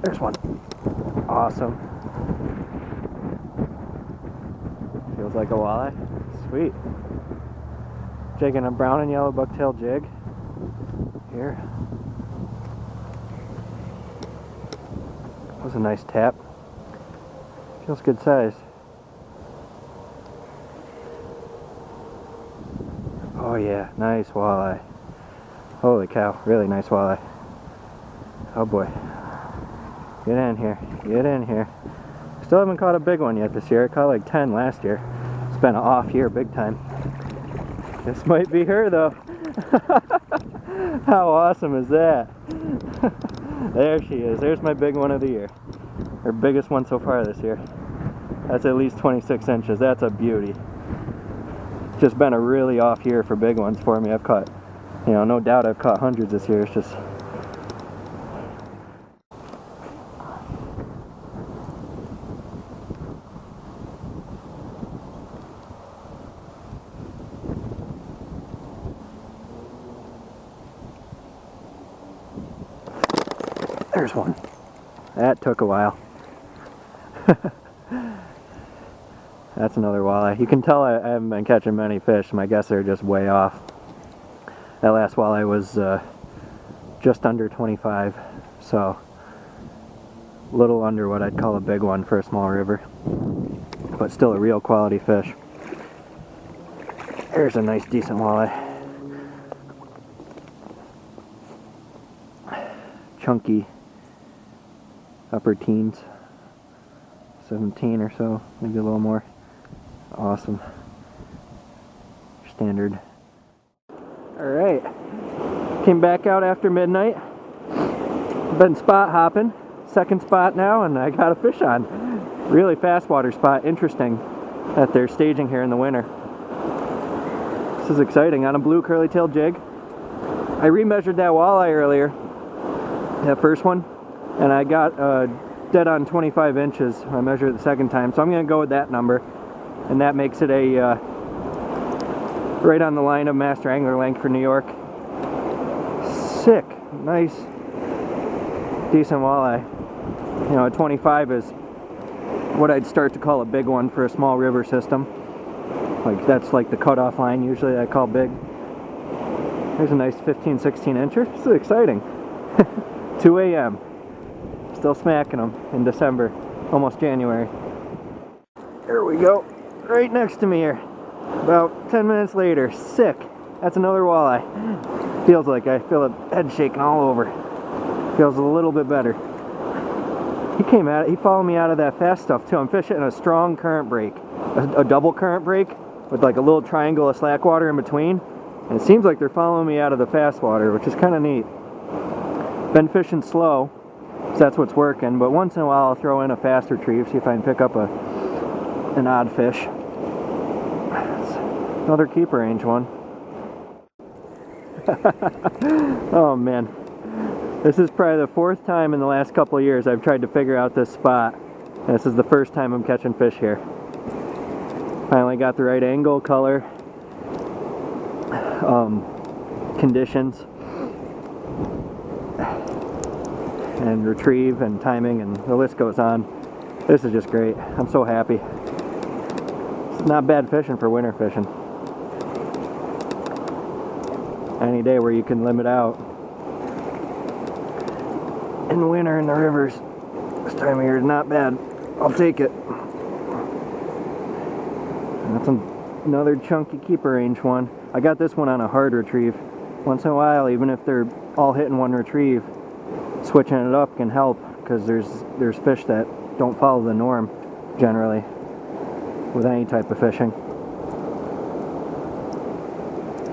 There's one. Awesome. Feels like a walleye. Sweet. Jigging a brown and yellow bucktail jig. Here. That was a nice tap. Feels good size. Oh yeah, nice walleye. Holy cow, really nice walleye. Oh boy. Get in here, get in here. Still haven't caught a big one yet this year. I caught like 10 last year. It's been an off year big time. This might be her though. How awesome is that? There she is. There's my big one of the year. Her biggest one so far this year. That's at least 26 inches. That's a beauty. It's just been a really off year for big ones for me. I've caught, you know, no doubt I've caught hundreds this year. It's just there's one. That took a while. That's another walleye. You can tell I haven't been catching many fish. My guess they're just way off. That last walleye was just under 25, so a little under what I'd call a big one for a small river, but still a real quality fish. There's a nice decent walleye. Chunky, upper teens, 17 or so, maybe a little more. Awesome. Standard. Alright, came back out after midnight. Been spot hopping, second spot now, and I got a fish on. Really fast water spot, interesting that they're staging here in the winter. This is exciting, on a blue curly-tailed jig. I remeasured that walleye earlier, that first one, and I got dead on 25 inches. I measured it the second time, so I'm going to go with that number, and that makes it a right on the line of master angler length for New York. Sick, nice, decent walleye. You know, a 25 is what I'd start to call a big one for a small river system. Like that's like the cutoff line usually I call big. There's a nice 15-16 incher. This is exciting. 2 a.m. Still smacking them in December, almost January. There we go, right next to me here. About 10 minutes later, sick. That's another walleye. Feels like I feel a head shaking all over. Feels a little bit better. He came at it, he followed me out of that fast stuff too. I'm fishing a strong current break, a double current break with like a little triangle of slack water in between. And it seems like they're following me out of the fast water, which is kind of neat. Been fishing slow, so that's what's working, but once in a while I'll throw in a fast retrieve, see if I can pick up an odd fish. Another keeper range one. Oh man. This is probably the fourth time in the last couple of years I've tried to figure out this spot. And this is the first time I'm catching fish here. Finally got the right angle, color, conditions, and retrieve and timing, and the list goes on. This is just great. I'm so happy. It's not bad fishing for winter fishing. Any day where you can limit out. In the winter in the rivers, this time of year is not bad. I'll take it. That's another chunky keeper range one. I got this one on a hard retrieve. Once in a while, even if they're all hitting one retrieve, switching it up can help, because there's fish that don't follow the norm generally with any type of fishing.